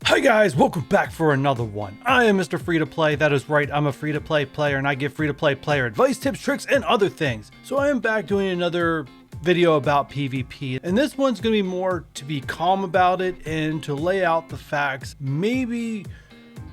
Hi guys, welcome back for another one. I am Mr. Free to Play. That is right, I'm a free to play player and I give free to play player advice, tips, tricks, and other things. So I am back doing another video about PvP, and this one's going to be more to be calm about it and to lay out the facts. Maybe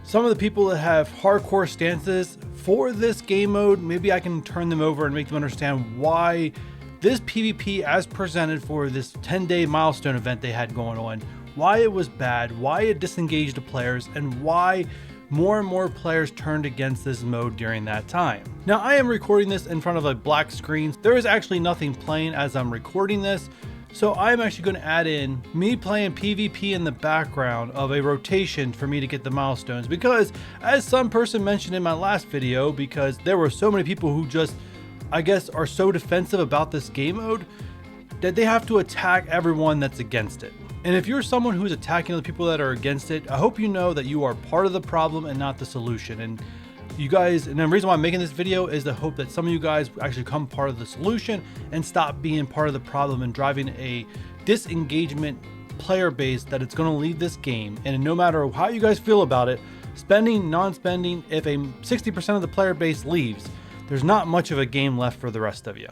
some of the people that have hardcore stances for this game mode, maybe I can turn them over and make them understand why this PvP as presented for this 10-day milestone event they had going on, why it was bad, why it disengaged the players, and why more and more players turned against this mode during that time. Now I am recording this in front of a black screen. There is actually nothing playing as I'm recording this, so I'm actually going to add in me playing PvP in the background of a rotation for me to get the milestones, because as some person mentioned in my last video, because there were so many people who just, I guess, are so defensive about this game mode that they have to attack everyone that's against it. And if you're someone who's attacking the people that are against it, I hope you know that you are part of the problem and not the solution. And you guys, and the reason why I'm making this video is to hope that some of you guys actually become part of the solution and stop being part of the problem and driving a disengagement player base that it's going to leave this game. And no matter how you guys feel about it, spending, non-spending, if a 60% of the player base leaves, there's not much of a game left for the rest of you.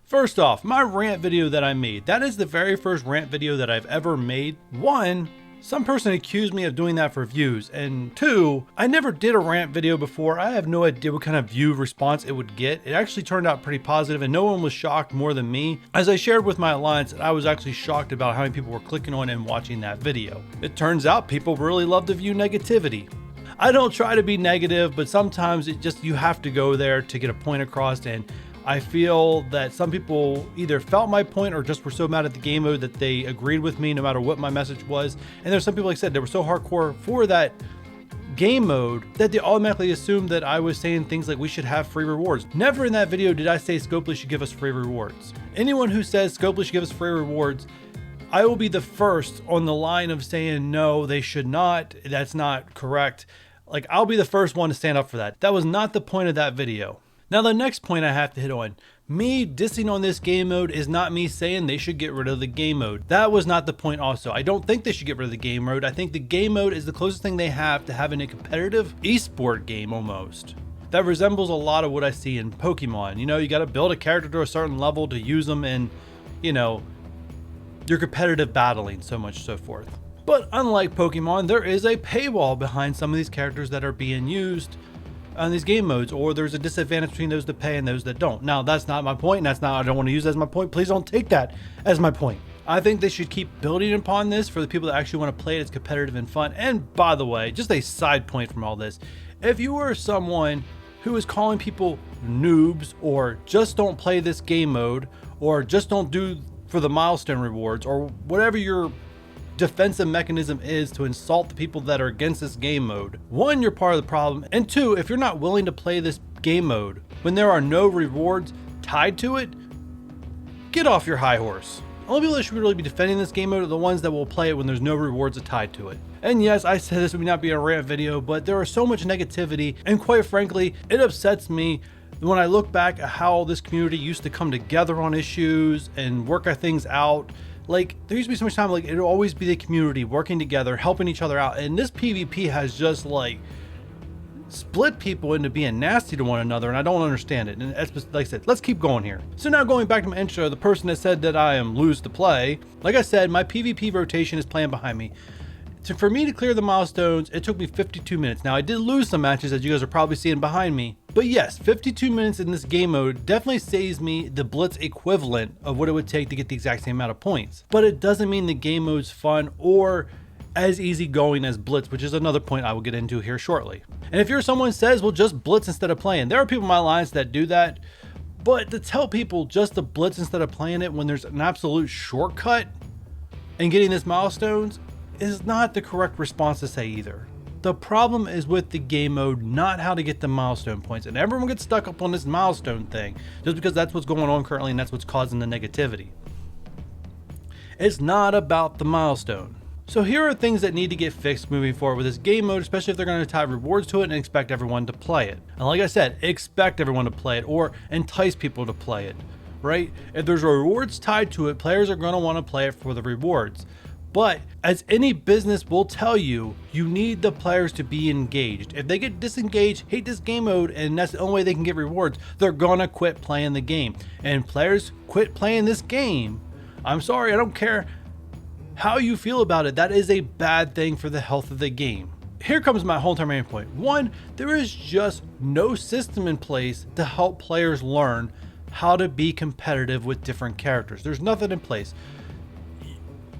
First off, my rant video that I made, that is the very first rant video that I've ever made. One, some person accused me of doing that for views, and two, I never did a rant video before. I have no idea what kind of view response it would get. It actually turned out pretty positive and no one was shocked more than me. As I shared with my alliance, I was actually shocked about how many people were clicking on and watching that video. It turns out people really love to view negativity. I don't try to be negative, but sometimes it just, you have to go there to get a point across, and I feel that some people either felt my point or just were so mad at the game mode that they agreed with me no matter what my message was. And there's some people, like I said, they were so hardcore for that game mode that they automatically assumed that I was saying things like we should have free rewards. Never in that video did I say Scopely should give us free rewards. Anyone who says Scopely should give us free rewards, I will be the first on the line of saying no, they should not. That's not correct. Like, I'll be the first one to stand up for that. That was not the point of that video. Now the next point I have to hit on, me dissing on this game mode is not me saying they should get rid of the game mode. That was not the point also. I don't think they should get rid of the game mode. I think the game mode is the closest thing they have to having a competitive esport game almost. That resembles a lot of what I see in Pokemon. You know, you got to build a character to a certain level to use them in, you know, your competitive battling, so much so forth. But unlike Pokemon, there is a paywall behind some of these characters that are being used on these game modes, or there's a disadvantage between those that pay and those that don't. Now that's not my point, and that's not, I don't want to use that as my point. Please don't take that as my point. I think they should keep building upon this for the people that actually want to play it. It's competitive and fun. And by the way, just a side point from all this, if you are someone who is calling people noobs or just don't play this game mode or just don't do for the milestone rewards or whatever your defensive mechanism is to insult the people that are against this game mode, one, you're part of the problem, and two, if you're not willing to play this game mode when there are no rewards tied to it, get off your high horse. The only people that should really be defending this game mode are the ones that will play it when there's no rewards tied to it. And yes, I said this would not be a rant video, but there is so much negativity, and quite frankly, it upsets me when I look back at how this community used to come together on issues and work things out. Like, there used to be so much time, like, it'll always be the community working together, helping each other out. And this PvP has just, like, split people into being nasty to one another, and I don't understand it. And that's just, like I said, let's keep going here. So now going back to my intro, the person that said that I am lose to play, like I said, my PvP rotation is playing behind me. For me to clear the milestones, it took me 52 minutes. Now, I did lose some matches, as you guys are probably seeing behind me. But yes, 52 minutes in this game mode definitely saves me the Blitz equivalent of what it would take to get the exact same amount of points. But it doesn't mean the game mode's fun or as easygoing as Blitz, which is another point I will get into here shortly. And if you're someone who says, well, just Blitz instead of playing, there are people in my alliance that do that. But to tell people just to Blitz instead of playing it when there's an absolute shortcut in getting this milestones is not the correct response to say either. The problem is with the game mode, not how to get the milestone points. And everyone gets stuck up on this milestone thing just because that's what's going on currently and that's what's causing the negativity. It's not about the milestone. So here are things that need to get fixed moving forward with this game mode, especially if they're going to tie rewards to it and expect everyone to play it. And like I said, expect everyone to play it or entice people to play it, right? If there's rewards tied to it, players are going to want to play it for the rewards. But as any business will tell you, you need the players to be engaged. If they get disengaged, hate this game mode, and that's the only way they can get rewards, they're gonna quit playing the game. And players quit playing this game, I'm sorry, I don't care how you feel about it, that is a bad thing for the health of the game. Here comes my whole entire main point. One, there is just no system in place to help players learn how to be competitive with different characters. There's nothing in place.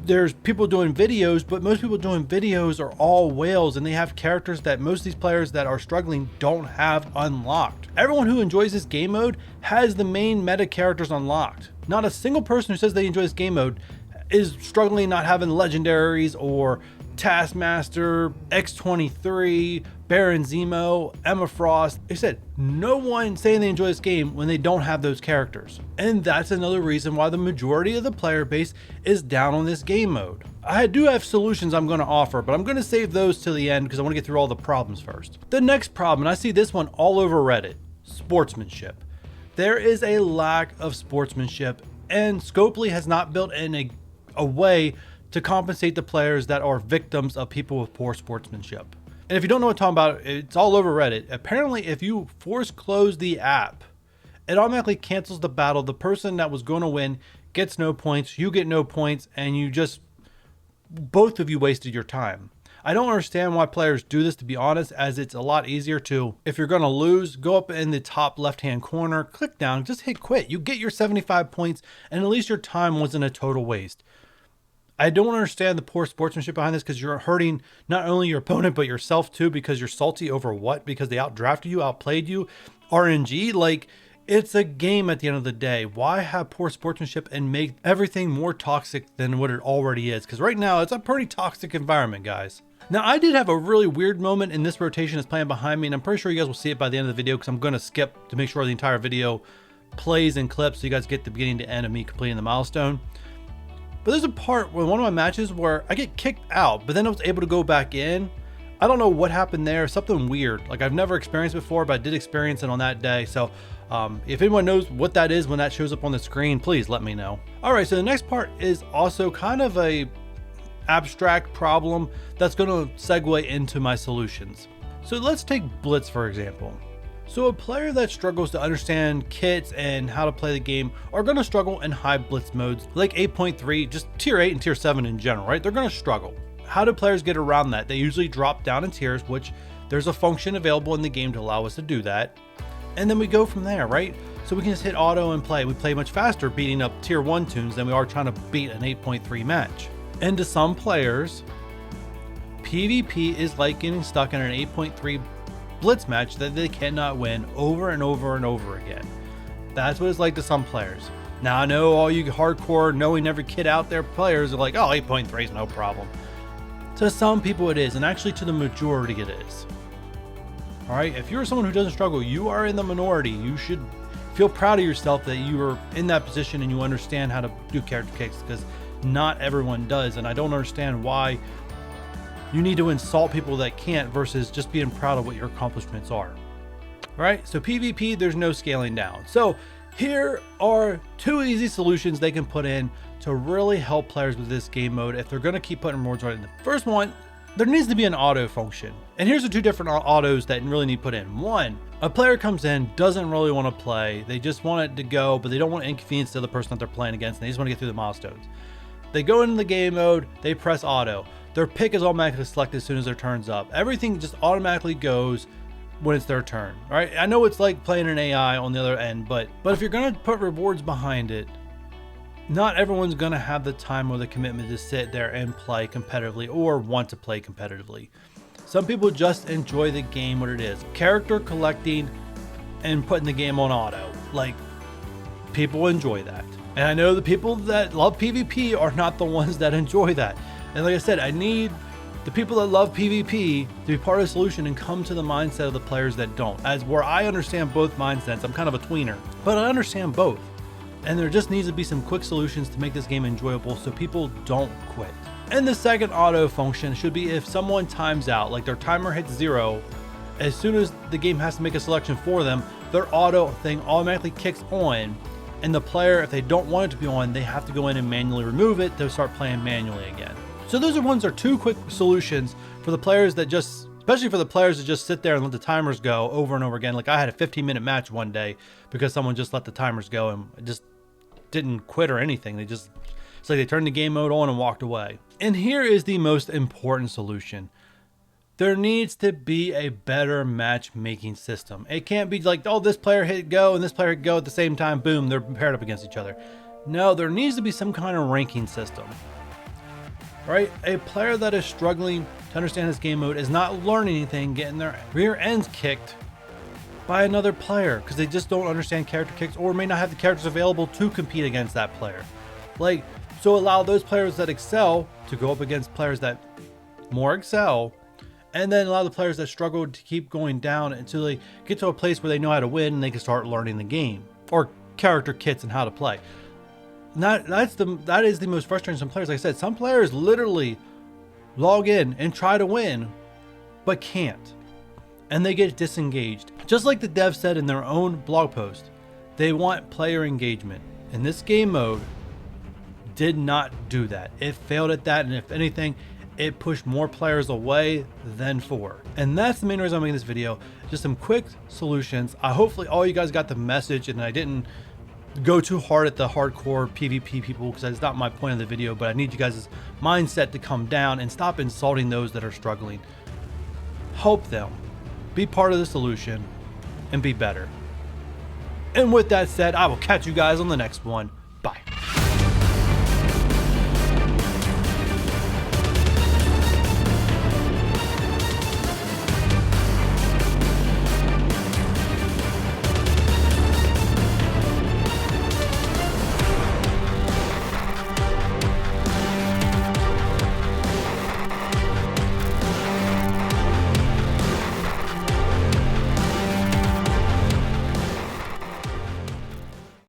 There's people doing videos, but most people doing videos are all whales, and they have characters that most of these players that are struggling don't have unlocked. Everyone who enjoys this game mode has the main meta characters unlocked. Not a single person who says they enjoy this game mode is struggling not having legendaries or Taskmaster, X23, Baron Zemo, Emma Frost. They said no one saying they enjoy this game when they don't have those characters. And that's another reason why the majority of the player base is down on this game mode. I do have solutions I'm going to offer, but I'm going to save those till the end because I want to get through all the problems first. The next problem, and I see this one all over Reddit, sportsmanship. There is a lack of sportsmanship, and Scopely has not built in a way to compensate the players that are victims of people with poor sportsmanship. And if you don't know what I'm talking about, it's all over Reddit. Apparently, if you force close the app, it automatically cancels the battle. The person that was going to win gets no points, you get no points, and both of you wasted your time. I don't understand why players do this, to be honest, as it's a lot easier to, if you're going to lose, go up in the top left-hand corner, click down, just hit quit. You get your 75 points, and at least your time wasn't a total waste. I don't understand the poor sportsmanship behind this, because you're hurting not only your opponent, but yourself too, because you're salty over what? Because they outdrafted you, outplayed you, RNG? Like, it's a game at the end of the day. Why have poor sportsmanship and make everything more toxic than what it already is? Because right now, it's a pretty toxic environment, guys. Now, I did have a really weird moment in this rotation that's playing behind me, and I'm pretty sure you guys will see it by the end of the video, because I'm going to skip to make sure the entire video plays and clips so you guys get the beginning to end of me completing the milestone. But there's a part where one of my matches where I get kicked out, but then I was able to go back in. I don't know what happened there, something weird. Like, I've never experienced before, but I did experience it on that day. So if anyone knows what that is when that shows up on the screen, please let me know. All right, so the next part is also kind of a abstract problem that's going to segue into my solutions. So let's take Blitz, for example. So a player that struggles to understand kits and how to play the game are going to struggle in high blitz modes like 8.3, just tier 8 and tier 7 in general, right? They're going to struggle. How do players get around that? They usually drop down in tiers, which there's a function available in the game to allow us to do that. And then we go from there, right? So we can just hit auto and play. We play much faster beating up tier 1 tunes than we are trying to beat an 8.3 match. And to some players, PvP is like getting stuck in an 8.3 blitz match that they cannot win over and over and over again. That's what it's like to some players. Now, I know all you hardcore knowing every kid out there players are like, oh, 8.3 is no problem. To some people it is, and actually to the majority it is. All right, if you're someone who doesn't struggle, you are in the minority. You should feel proud of yourself that you are in that position and you understand how to do character kicks, because not everyone does, and I don't understand why you need to insult people that can't versus just being proud of what your accomplishments are. All right, so PvP, there's no scaling down. So here are 2 easy solutions they can put in to really help players with this game mode if they're going to keep putting rewards on it. The first one, there needs to be an auto function. And here's the 2 different autos that really need put in. One, a player comes in, doesn't really want to play. They just want it to go, but they don't want to inconvenience the other person that they're playing against. And they just want to get through the milestones. They go into the game mode, they press auto. Their pick is automatically selected as soon as their turn's up. Everything just automatically goes when it's their turn, right? I know it's like playing an AI on the other end, but if you're gonna put rewards behind it, not everyone's gonna have the time or the commitment to sit there and play competitively or want to play competitively. Some people just enjoy the game what it is. Character collecting and putting the game on auto. Like, people enjoy that. And I know the people that love PvP are not the ones that enjoy that. And like I said, I need the people that love PvP to be part of the solution and come to the mindset of the players that don't. As where I understand both mindsets, I'm kind of a tweener, but I understand both. And there just needs to be some quick solutions to make this game enjoyable so people don't quit. And the second auto function should be if someone times out, like their timer hits 0, as soon as the game has to make a selection for them, their auto thing automatically kicks on, and the player, if they don't want it to be on, they have to go in and manually remove it to start playing manually again. So those are two quick solutions for the players that just, especially for the players that just sit there and let the timers go over and over again. Like I had a 15-minute match one day because someone just let the timers go and just didn't quit or anything. It's like they turned the game mode on and walked away. And here is the most important solution. There needs to be a better matchmaking system. It can't be like, oh, this player hit go and this player hit go at the same time. Boom, they're paired up against each other. No, there needs to be some kind of ranking system. Right? A player that is struggling to understand this game mode is not learning anything, getting their rear ends kicked by another player because they just don't understand character kicks or may not have the characters available to compete against that player. Like, so allow those players that excel to go up against players that more excel, and then allow the players that struggle to keep going down until they get to a place where they know how to win and they can start learning the game or character kits and how to play. That is the most frustrating. Some players, like I said, some players literally log in and try to win, but can't, and they get disengaged. Just like the dev said in their own blog post, they want player engagement. In this game mode, did not do that. It failed at that, and if anything, it pushed more players away than forward. And that's the main reason I'm making this video. Just some quick solutions. Hopefully all you guys got the message, and I didn't go too hard at the hardcore PvP people because that's not my point of the video, but I need you guys' mindset to come down and stop insulting those that are struggling. Help them. Be part of the solution and be better. And with that said, I will catch you guys on the next one. Bye.